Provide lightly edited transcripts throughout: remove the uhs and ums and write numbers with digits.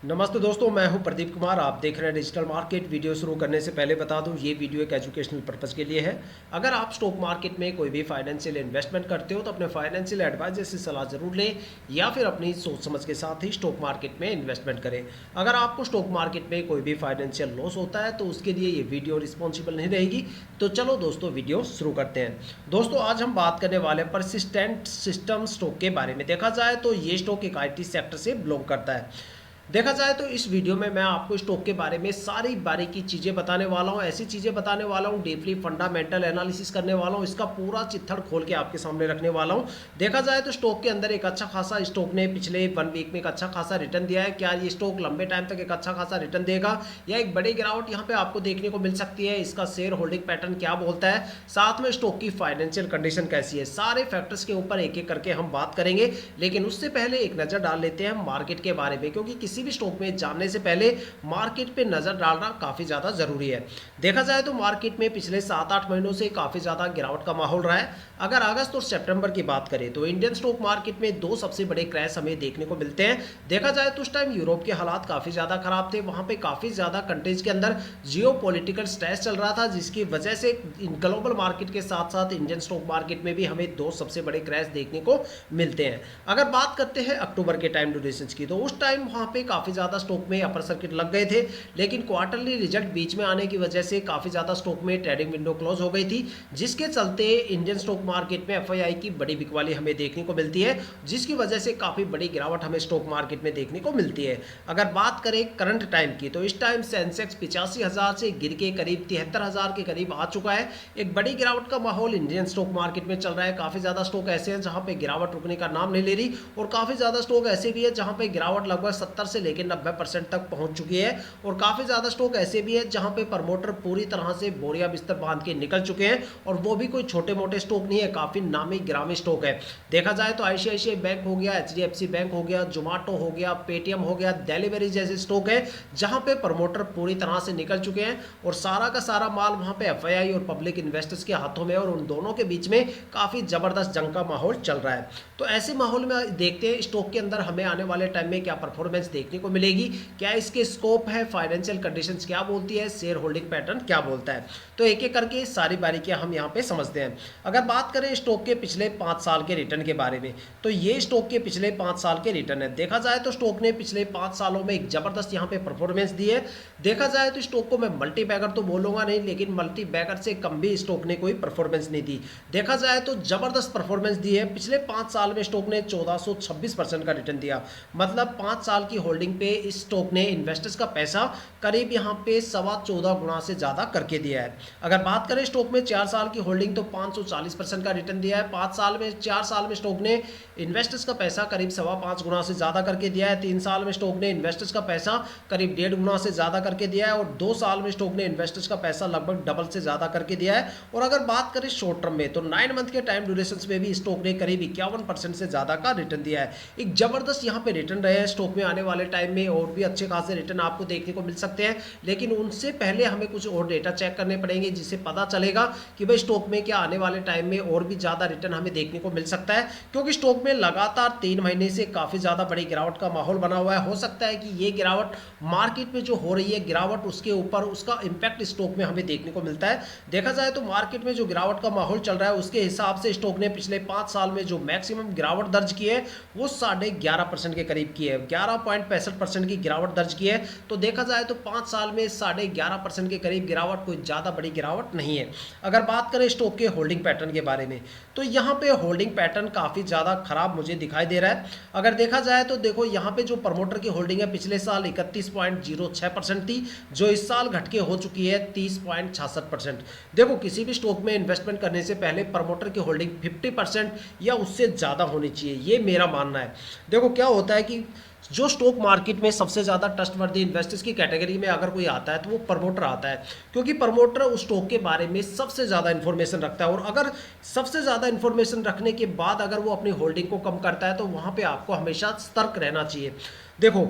नमस्ते दोस्तों, मैं हूं प्रदीप कुमार। आप देख रहे हैं डिजिटल मार्केट। वीडियो शुरू करने से पहले बता दूं, ये वीडियो एक एजुकेशनल पर्पस के लिए है। अगर आप स्टॉक मार्केट में कोई भी फाइनेंशियल इन्वेस्टमेंट करते हो तो अपने फाइनेंशियल एडवाइजर से सलाह जरूर लें या फिर अपनी सोच समझ के साथ ही स्टॉक मार्केट में इन्वेस्टमेंट करें। अगर आपको स्टॉक मार्केट में कोई भी फाइनेंशियल लॉस होता है तो उसके लिए ये वीडियो रिस्पॉन्सिबल नहीं रहेगी। तो चलो दोस्तों, वीडियो शुरू करते हैं। दोस्तों, आज हम बात करने वाले परसिस्टेंट सिस्टम स्टॉक के बारे में। देखा जाए तो ये स्टॉक एक IT सेक्टर से बिलोंग करता है। देखा जाए तो इस वीडियो में मैं आपको स्टॉक के बारे में सारी बारीकी चीज़ें बताने वाला हूं, ऐसी चीज़ें बताने वाला हूं, डीपली फंडामेंटल एनालिसिस करने वाला हूं, इसका पूरा चित्थड़ खोल के आपके सामने रखने वाला हूं। देखा जाए तो स्टॉक के अंदर एक अच्छा खासा स्टॉक ने पिछले 1 वीक में एक अच्छा खासा रिटर्न दिया है। क्या ये स्टॉक लंबे टाइम तक एक अच्छा खासा रिटर्न देगा या एक बड़ी गिरावट यहाँ पे आपको देखने को मिल सकती है? इसका शेयर होल्डिंग पैटर्न क्या बोलता है, साथ में स्टॉक की फाइनेंशियल कंडीशन कैसी है, सारे फैक्टर्स के ऊपर एक एक करके हम बात करेंगे। लेकिन उससे पहले एक नज़र डाल लेते हैं मार्केट के बारे में, क्योंकि किसी भी स्टॉक में जानने से पहले मार्केट पे नजर डालना काफी ज्यादा जरूरी है। देखा जाए तो मार्केट में पिछले 7-8 महीनों से काफी ज्यादा गिरावट का माहौल रहा है। अगर अगस्त और सितंबर की बात करें तो इंडियन स्टॉक मार्केट में 2 सबसे बड़े क्रैश हमें देखने को मिलते हैं। देखा जाए तो उस टाइम यूरोप के हालात काफी ज्यादा खराब थे, वहां पे काफी ज्यादा कंट्रीज के अंदर जियोपॉलिटिकल स्ट्रेस चल रहा था, जिसकी वजह से ग्लोबल मार्केट के साथ साथ इंडियन स्टॉक मार्केट में भी हमें 2 सबसे बड़े क्रैश देखने को मिलते हैं। अगर बात करते हैं अक्टूबर के टाइम ड्यूरेशन की, तो उस टाइम वहां पे काफी ज्यादा स्टॉक में अपर सर्किट लग गए थे, लेकिन क्वार्टरली रिजल्ट बीच में आने की वजह से काफी ज्यादा स्टॉक में ट्रेडिंग विंडो क्लोज हो गई थी, जिसके चलते इंडियन स्टॉक मार्केट में FII की बड़ी बिकवाली हमें देखने को मिलती है, जिसकी वजह से काफी बड़ी गिरावट हमें स्टॉक मार्केट में देखने को मिलती है। अगर बात करें करंट टाइम की, तो इस टाइम सेंसेक्स 85,000 से गिर के करीब 73,000 के करीब आ चुका है। एक बड़ी गिरावट का माहौल इंडियन स्टॉक मार्केट में चल रहा है। काफी ज्यादा स्टॉक ऐसे हैं जहां पे गिरावट रुकने का नाम नहीं ले रही, और काफी ज्यादा स्टॉक ऐसे भी है जहां पे गिरावट लगभग 70 से लेकर 90% तक पहुंच चुकी है, और काफी ज्यादा स्टॉक ऐसे भी है जहां पे प्रमोटर पूरी तरह से बोरिया बिस्तर बांध के निकल चुके हैं, और वो भी कोई छोटे मोटे स्टॉक नहीं है, काफी नामी गिरामी स्टॉक है। देखा जाए तो ICICI बैंक हो गया, HDFC बैंक हो गया, जोमेटो हो गया, पेटीएम हो गया, डेलीवरी जैसे स्टॉक है जहां पे प्रमोटर पूरी तरह से निकल चुके हैं, और सारा का सारा माल वहां पे FII और पब्लिक इन्वेस्टर्स के हाथों में, और उन दोनों के बीच में काफी जबरदस्त जंग का माहौल चल रहा है। तो ऐसे माहौल में देखते हैं स्टॉक के अंदर हमें आने वाले टाइम में क्या परफॉर्मेंस देखने को मिलेगी, क्या इसके स्कोप है, फाइनेंशियल कंडीशंस क्या बोलती है, शेयर होल्डिंग पैटर्न क्या बोलता है। तो एक एक करके सारी बारीकियां हम यहाँ पे समझते हैं। अगर बात करें स्टॉक के पिछले 5 साल के रिटर्न के बारे में, तो ये स्टॉक के पिछले 5 साल के रिटर्न है। देखा जाए तो स्टॉक ने पिछले 5 सालों में एक जबरदस्त यहाँ पे परफॉर्मेंस दी है। देखा जाए तो स्टॉक को मैं मल्टी बैगर तो बोलूंगा नहीं, लेकिन मल्टी बैगर से कम भी स्टॉक ने कोई परफॉर्मेंस नहीं दी। देखा जाए तो जबरदस्त परफॉर्मेंस दी है। पिछले 5 साल में स्टॉक ने 1426% का रिटर्न दिया। मतलब 5 साल की होल्डिंग पे इस स्टॉक ने इन्वेस्टर्स का पैसा करीब यहाँ पे 14.25 गुना से ज्यादा करके दिया है। अगर बात करें स्टॉक में 4 साल की होल्डिंग, तो 540% का रिटर्न दिया है। 4 साल में स्टॉक ने इन्वेस्टर्स का पैसा करीब 5.25 गुना से ज्यादा करके दिया है। 3 साल में स्टॉक ने इन्वेस्टर्स का पैसा करीब 1.5 गुना से ज्यादा करके दिया है, और 2 साल में स्टॉक ने इन्वेस्टर्स का पैसा लगभग डबल से ज्यादा करके दिया है। और अगर बात करें शॉर्ट टर्म में, तो 9 मंथ के टाइम ड्यूरेशन में भी स्टॉक ने करीब 51% से ज्यादा का रिटर्न दिया है। एक जबरदस्त यहाँ पे रिटर्न रहे हैं स्टॉक में। आने वाले टाइम में और भी अच्छे खासे रिटर्न आपको देखने को मिल सकते हैं, लेकिन उनसे पहले हमें कुछ और डेटा चेक करने पड़ेंगे, जिससे पता चलेगा कि भाई स्टॉक में क्या आने वाले टाइम में और भी ज्यादा रिटर्न हमें देखने को मिल सकता है। क्योंकि स्टॉक में लगातार 3 महीने से काफी ज्यादा बड़ी गिरावट का माहौल बना हुआ है। हो सकता है कि ये गिरावट मार्केट में जो हो रही है गिरावट, उसके ऊपर उसका इंपैक्ट स्टॉक में हमें देखने को मिलता है। देखा जाए तो मार्केट में जो गिरावट का माहौल चल रहा है, उसके हिसाब से स्टॉक ने पिछले 5 साल में जो मैक्सिमम गिरावट दर्ज की है वो 11.5% के करीब की है। 11.65% की गिरावट दर्ज की है। तो देखा जाए तो 5 साल में 11.5% के करीब गिरावट कोई ज्यादा बड़ी गिरावट नहीं है। अगर बात करें स्टॉक के होल्डिंग पैटर्न के बारे में, तो यहाँ पे होल्डिंग पैटर्न काफी ज्यादा खराब मुझे दिखाई दे रहा है। अगर देखा जाए तो देखो यहाँ पे जो प्रमोटर की होल्डिंग है पिछले साल 31.06% थी, जो इस साल घट के हो चुकी है 30.66%। देखो किसी भी स्टॉक में इन्वेस्टमेंट करने से पहले प्रमोटर की होल्डिंग 50% या उससे ज्यादा होनी चाहिए, ये मेरा मानना है। देखो क्या होता है कि जो स्टॉक मार्केट में सबसे ज्यादा ट्रस्टवर्दी इन्वेस्टर्स की कैटेगरी में अगर कोई आता है तो वो प्रमोटर आता है, क्योंकि प्रमोटर उस स्टॉक के बारे में सबसे ज्यादा इंफॉर्मेशन रखता है। और अगर सबसे ज्यादा इंफॉर्मेशन रखने के बाद अगर वो अपनी होल्डिंग को कम करता है, तो वहां पे आपको हमेशा सतर्क रहना चाहिए। देखो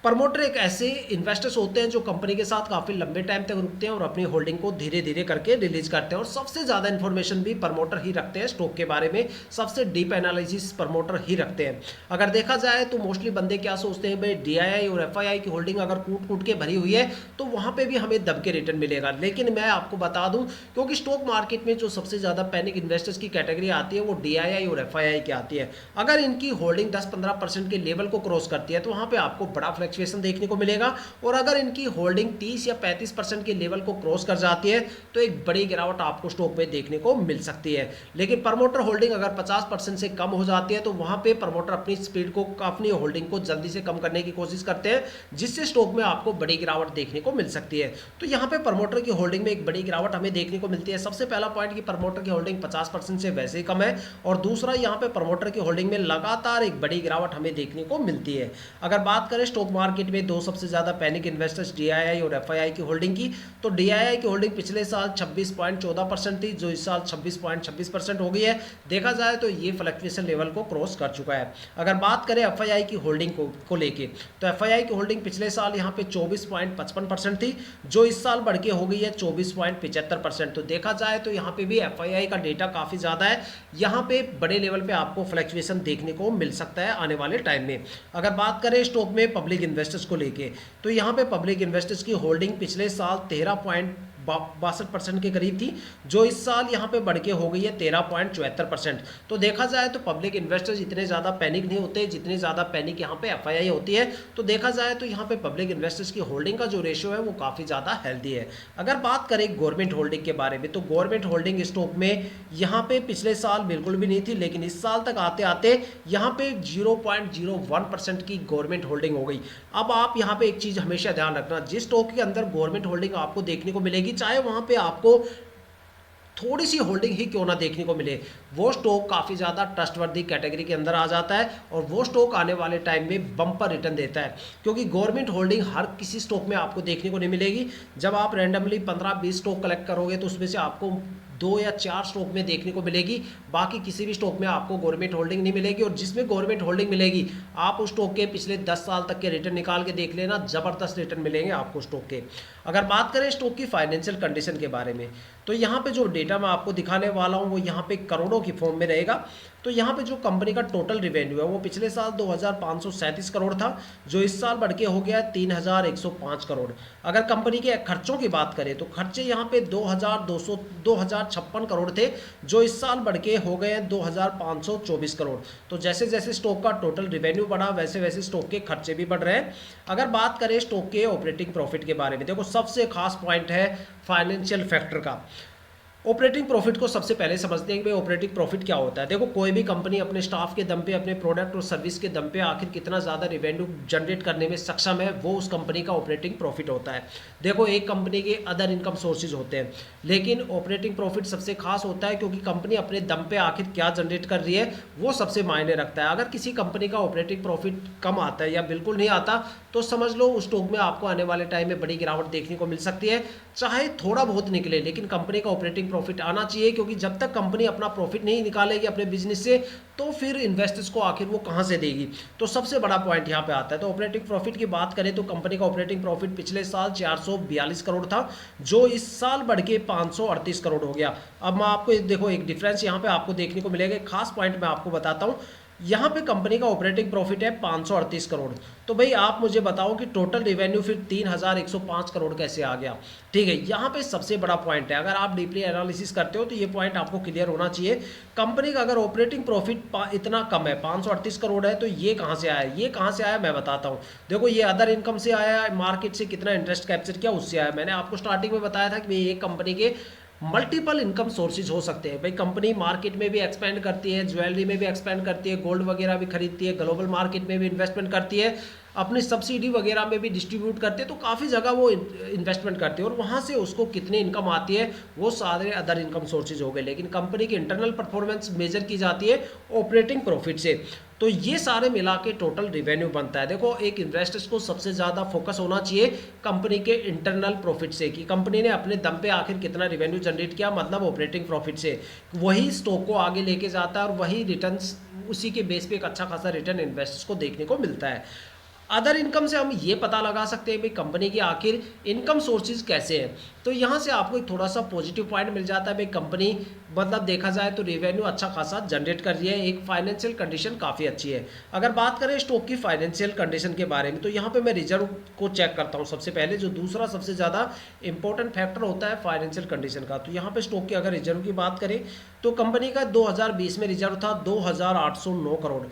प्रमोटर एक ऐसे इन्वेस्टर्स होते हैं जो कंपनी के साथ काफ़ी लंबे टाइम तक रुकते हैं और अपनी होल्डिंग को धीरे धीरे करके रिलीज करते हैं, और सबसे ज़्यादा इन्फॉर्मेशन भी प्रमोटर ही रखते हैं स्टॉक के बारे में, सबसे डीप एनालिसिस प्रमोटर ही रखते हैं। अगर देखा जाए तो मोस्टली बंदे क्या सोचते हैं, भाई डीआईआई और एफआईआई की होल्डिंग अगर कूट कूट के भरी हुई है तो वहाँ पर भी हमें दब के रिटर्न मिलेगा। लेकिन मैं आपको बता दूँ, क्योंकि स्टॉक मार्केट में जो सबसे ज़्यादा पैनिक इन्वेस्टर्स की कैटेगरी आती है वो डीआईआई और एफआईआई की आती है। अगर इनकी होल्डिंग 10-15% के लेवल को क्रॉस करती है तो वहाँ पे आपको बड़ा फ्लक्चुएशन देखने को मिलेगा, और अगर इनकी होल्डिंग 30 या 35% के लेवल को क्रॉस कर जाती है तो एक बड़ी गिरावट आपको स्टॉक में देखने को मिल सकती है। लेकिन प्रमोटर होल्डिंग अगर 50% से कम हो जाती है तो वहां पे प्रमोटर अपनी स्पीड को, अपनी होल्डिंग को जल्दी से कम करने की कोशिश करते हैं, जिससे स्टॉक में आपको बड़ी गिरावट देखने को मिल सकती है। तो यहाँ पे प्रमोटर की होल्डिंग में एक बड़ी गिरावट हमें देखने को मिलती है। सबसे पहला पॉइंट कि प्रमोटर की होल्डिंग 50% से वैसे ही कम है, और दूसरा यहाँ पे प्रमोटर की होल्डिंग में लगातार एक बड़ी गिरावट हमें देखने को मिलती है। अगर बात करें स्टॉक मार्केट में दो सबसे ज्यादा पैनिक इन्वेस्टर्स डीआईआई और एफआईआई की होल्डिंग की, तो डीआईआई की होल्डिंग पिछले साल 26.14% थी, जो इस साल 26.26% हो गई है। देखा जाए तो ये फ्लक्चुएशन लेवल को क्रॉस कर चुका है। अगर बात करें एफआईआई की होल्डिंग को लेके, तो एफआईआई की होल्डिंग पिछले साल यहाँ पे 24.55% थी, जो इस साल बढ़ के हो गई है 24.75%। तो देखा जाए तो यहाँ पे भी एफआईआई का डेटा काफी ज्यादा है, यहाँ पे बड़े लेवल पे आपको फ्लक्चुएशन देखने को मिल सकता है आने वाले टाइम में। अगर बात करें स्टॉक में पब्लिक इन्वेस्टर्स को लेके, तो यहाँ पे पब्लिक इन्वेस्टर्स की होल्डिंग पिछले साल 13.62% के करीब थी, जो इस साल यहाँ पे बढ़ के हो गई है 13.74%। तो देखा जाए तो पब्लिक इन्वेस्टर्स इतने ज़्यादा पैनिक नहीं होते जितनी ज़्यादा पैनिक यहाँ पे एफआईआई होती है। तो देखा जाए तो यहाँ पे पब्लिक इन्वेस्टर्स की होल्डिंग का जो रेशियो है वो काफ़ी ज़्यादा हेल्दी है। अगर बात करें गवर्नमेंट होल्डिंग के बारे में, तो गवर्नमेंट होल्डिंग स्टॉक में यहाँ पे पिछले साल बिल्कुल भी नहीं थी, लेकिन इस साल तक आते आते यहाँ पे 0.01% की गवर्नमेंट होल्डिंग हो गई। अब आप यहाँ पे एक चीज़ हमेशा ध्यान रखना, जिस स्टॉक के अंदर गवर्नमेंट होल्डिंग आपको देखने को मिलेगी, चाहे वहाँ पे आपको थोड़ी सी होल्डिंग ही क्यों ना देखने को मिले, वो स्टॉक काफ़ी ज़्यादा ट्रस्टवर्दी कैटेगरी के अंदर आ जाता है, और वो स्टॉक आने वाले टाइम में बम्पर रिटर्न देता है। क्योंकि गवर्नमेंट होल्डिंग हर किसी स्टॉक में आपको देखने को नहीं मिलेगी। जब आप रैंडमली 15-20 स्टॉक कलेक्ट करोगे तो उसमें से आपको 2 या 4 स्टॉक में देखने को मिलेगी, बाकी किसी भी स्टॉक में आपको गवर्नमेंट होल्डिंग नहीं मिलेगी। और जिसमें गवर्नमेंट होल्डिंग मिलेगी, आप उस स्टॉक के पिछले 10 साल तक के रिटर्न निकाल के देख लेना, जबरदस्त रिटर्न मिलेंगे आपको स्टॉक के। अगर बात करें स्टॉक की फाइनेंशियल कंडीशन के बारे में, तो यहाँ पे जो डेटा मैं आपको दिखाने वाला हूँ वो यहाँ पे करोड़ों की फॉर्म में रहेगा। तो यहाँ पे जो कंपनी का टोटल रिवेन्यू है वो पिछले साल 2537 करोड़ था, जो इस साल बढ़ के हो गया 3105 करोड़। अगर कंपनी के खर्चों की बात करें तो खर्चे यहाँ पे 2056 करोड़ थे, जो इस साल बढ़ के हो गए 2524 करोड़। तो जैसे जैसे स्टॉक का टोटल रिवेन्यू बढ़ा वैसे वैसे स्टॉक के खर्चे भी बढ़ रहे हैं। अगर बात करें स्टॉक के ऑपरेटिंग प्रॉफिट के बारे में, देखो सबसे खास पॉइंट है फाइनेंशियल फैक्टर का। ऑपरेटिंग प्रॉफिट को सबसे पहले समझते हैं कि भाई ऑपरेटिंग प्रॉफिट क्या होता है। देखो कोई भी कंपनी अपने स्टाफ के दम पे, अपने प्रोडक्ट और सर्विस के दम पे आखिर कितना ज़्यादा रेवेन्यू जनरेट करने में सक्षम है, वो उस कंपनी का ऑपरेटिंग प्रॉफिट होता है। देखो एक कंपनी के अदर इनकम सोर्सेज होते हैं, लेकिन ऑपरेटिंग प्रॉफिट सबसे खास होता है क्योंकि कंपनी अपने दम पे आखिर क्या जनरेट कर रही है वो सबसे मायने रखता है। अगर किसी कंपनी का ऑपरेटिंग प्रॉफिट कम आता है या बिल्कुल नहीं आता तो समझ लो उस स्टॉक में आपको आने वाले टाइम में बड़ी गिरावट देखने को मिल सकती है। चाहे थोड़ा बहुत निकले, लेकिन कंपनी का ऑपरेटिंग प्रॉफिट आना चाहिए, क्योंकि जब तक कंपनी अपना प्रॉफिट नहीं निकालेगी अपने बिजनेस से तो फिर इन्वेस्टर्स को आखिर वो कहां से देगी। तो सबसे बड़ा पॉइंट यहां पे आता है। तो ऑपरेटिंग प्रॉफिट की बात करें तो कंपनी का ऑपरेटिंग प्रॉफिट पिछले साल 442 करोड़ था, जो इस साल बढ़ के 538 करोड़ हो गया। अब मैं आपको देखो एक डिफरेंस यहां पे आपको देखने को मिलेगा। खास पॉइंट मैं आपको बताता हूं, यहाँ पे कंपनी का ऑपरेटिंग प्रॉफिट है 538 करोड़। तो भाई आप मुझे बताओ कि टोटल रिवेन्यू फिर 3105 करोड़ कैसे आ गया। ठीक है, यहाँ पे सबसे बड़ा पॉइंट है। अगर आप डीपली एनालिसिस करते हो तो ये पॉइंट आपको क्लियर होना चाहिए। कंपनी का अगर ऑपरेटिंग प्रॉफिट इतना कम है, 538 करोड़ है, तो ये कहाँ से आया, ये कहाँ से आया मैं बताता हूँ। देखो ये अदर इनकम से आया, मार्केट से कितना इंटरेस्ट कैप्चर किया उससे आया। मैंने आपको स्टार्टिंग में बताया था कि भाई एक कंपनी के मल्टीपल इनकम सोर्सेज हो सकते हैं। भाई कंपनी मार्केट में भी एक्सपेंड करती है, ज्वेलरी में भी एक्सपेंड करती है, गोल्ड वगैरह भी खरीदती है, ग्लोबल मार्केट में भी इन्वेस्टमेंट करती है, अपनी सब्सिडी वगैरह में भी डिस्ट्रीब्यूट करते हैं। तो काफ़ी जगह वो इन्वेस्टमेंट करते हैं और वहाँ से उसको कितनी इनकम आती है वो सारे अदर इनकम सोर्सेज हो गए। लेकिन कंपनी की इंटरनल परफॉर्मेंस मेजर की जाती है ऑपरेटिंग प्रॉफिट से। तो ये सारे मिला के टोटल रिवेन्यू बनता है। देखो एक इन्वेस्टर्स को सबसे ज़्यादा फोकस होना चाहिए कंपनी के इंटरनल प्रॉफिट से, कि कंपनी ने अपने दम पे आखिर कितना रिवेन्यू जनरेट किया, मतलब ऑपरेटिंग प्रॉफिट से। वही स्टॉक को आगे लेके जाता है और वही रिटर्न्स, उसी के बेस पे एक अच्छा खासा रिटर्न इन्वेस्टर्स को देखने को मिलता है। अदर इनकम से हम ये पता लगा सकते हैं भाई कंपनी की आखिर इनकम सोर्सेज कैसे हैं। तो यहाँ से आपको एक थोड़ा सा पॉजिटिव पॉइंट मिल जाता है भाई कंपनी मतलब देखा जाए तो रेवेन्यू अच्छा खासा जनरेट कर रही है, एक फाइनेंशियल कंडीशन काफ़ी अच्छी है। अगर बात करें स्टॉक की फाइनेंशियल कंडीशन के बारे में तो यहाँ पे मैं रिजर्व को चेक करता हूँ सबसे पहले, जो दूसरा सबसे ज़्यादा इंपॉर्टेंट फैक्टर होता है फाइनेंशियल कंडीशन का। तो यहाँ पे स्टॉक की अगर रिजर्व की बात करें तो कंपनी का 2020 में रिजर्व था 2809 करोड़,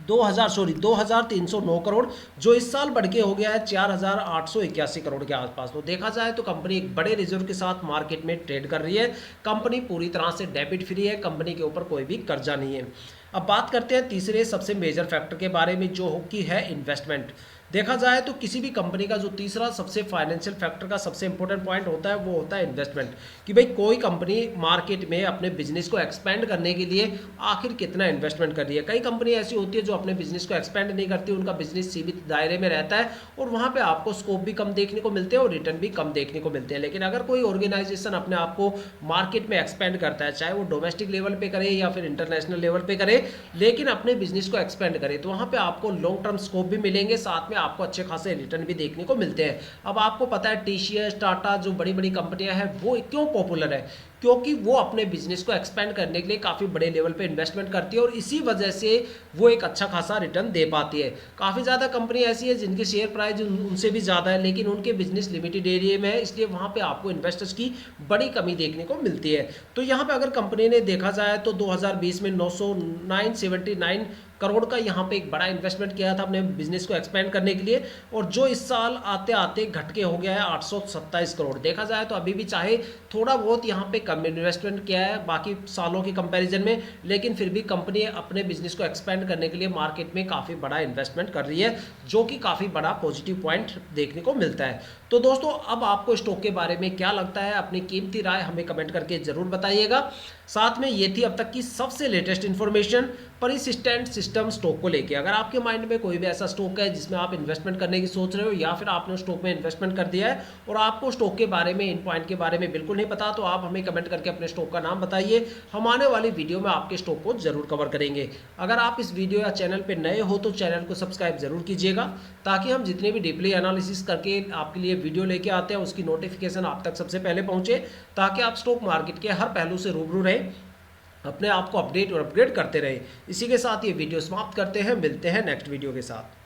2309 करोड़, जो इस साल बढ़ के हो गया है 4881 करोड़ के आसपास। तो देखा जाए तो कंपनी एक बड़े रिजर्व के साथ मार्केट में ट्रेड कर रही है। कंपनी पूरी तरह से डेबिट फ्री है, कंपनी के ऊपर कोई भी कर्जा नहीं है। अब बात करते हैं तीसरे सबसे मेजर फैक्टर के बारे में जो कि है इन्वेस्टमेंट। देखा जाए तो किसी भी कंपनी का जो तीसरा सबसे फाइनेंशियल फैक्टर का सबसे इंपॉर्टेंट पॉइंट होता है वो होता है इन्वेस्टमेंट, कि भाई कोई कंपनी मार्केट में अपने बिजनेस को एक्सपेंड करने के लिए आखिर कितना इन्वेस्टमेंट कर रही है। कई कंपनी ऐसी होती है जो अपने बिजनेस को एक्सपेंड नहीं करती, उनका बिजनेस सीमित दायरे में रहता है और वहाँ पर आपको स्कोप भी कम देखने को मिलते हैं और रिटर्न भी कम देखने को मिलते हैं। लेकिन अगर कोई ऑर्गेनाइजेशन अपने आप को मार्केट में एक्सपेंड करता है, चाहे वो डोमेस्टिक लेवल पर करे या फिर इंटरनेशनल लेवल पर करे, लेकिन अपने बिजनेस को एक्सपेंड करे, तो वहाँ पर आपको लॉन्ग टर्म स्कोप भी मिलेंगे, साथ में आपको अच्छे खासे रिटर्न भी देखने को मिलते हैं। अब आपको पता है टीसीएस, टाटा जो बड़ी बड़ी कंपनियां हैं वो क्यों पॉपुलर है, क्योंकि वो अपने बिजनेस को एक्सपेंड करने के लिए काफ़ी बड़े लेवल पे इन्वेस्टमेंट करती है और इसी वजह से वो एक अच्छा खासा रिटर्न दे पाती है। काफ़ी ज़्यादा कंपनी ऐसी है जिनके शेयर प्राइस उनसे भी ज़्यादा है, लेकिन उनके बिजनेस लिमिटेड एरिया में है, इसलिए वहाँ पे आपको इन्वेस्टर्स की बड़ी कमी देखने को मिलती है। तो यहाँ पे अगर कंपनी ने देखा जाए तो 2020 में 979 करोड़ का यहाँ पे एक बड़ा इन्वेस्टमेंट किया था अपने बिजनेस को एक्सपेंड करने के लिए, और जो इस साल आते आते घट के हो गया है 827 करोड़। देखा जाए तो अभी भी चाहे थोड़ा बहुत यहाँ पे कम इन्वेस्टमेंट किया है बाकी सालों की कंपैरिजन में, लेकिन फिर भी कंपनी अपने बिजनेस को एक्सपेंड करने के लिए मार्केट में काफ़ी बड़ा इन्वेस्टमेंट कर रही है, जो कि काफ़ी बड़ा पॉजिटिव पॉइंट देखने को मिलता है। तो दोस्तों अब आपको स्टॉक के बारे में क्या लगता है, अपनी कीमती राय हमें कमेंट करके जरूर बताइएगा। साथ में ये थी अब तक की सबसे लेटेस्ट इन्फॉर्मेशन परिसिस्टेंट सिस्टम स्टॉक को लेके। अगर आपके माइंड में कोई भी ऐसा स्टॉक है जिसमें आप इन्वेस्टमेंट करने की सोच रहे हो या फिर आपने स्टॉक में इन्वेस्टमेंट कर दिया है और आपको स्टॉक के बारे में, इन पॉइंट के बारे में बिल्कुल नहीं पता, तो आप हमें कमेंट करके अपने स्टॉक का नाम बताइए। हम आने वाली वीडियो में आपके स्टॉक को जरूर कवर करेंगे। अगर आप इस वीडियो या चैनल पर नए हो तो चैनल को सब्सक्राइब जरूर कीजिएगा, ताकि हम जितने भी डीपली एनालिसिस करके आपके लिए वीडियो लेके आते हैं उसकी नोटिफिकेशन आप तक सबसे पहले पहुंचे, ताकि आप स्टॉक मार्केट के हर पहलू से रूबरू रहें, अपने आप को अपडेट और अपग्रेड करते रहे। इसी के साथ ये वीडियो समाप्त करते हैं, मिलते हैं नेक्स्ट वीडियो के साथ।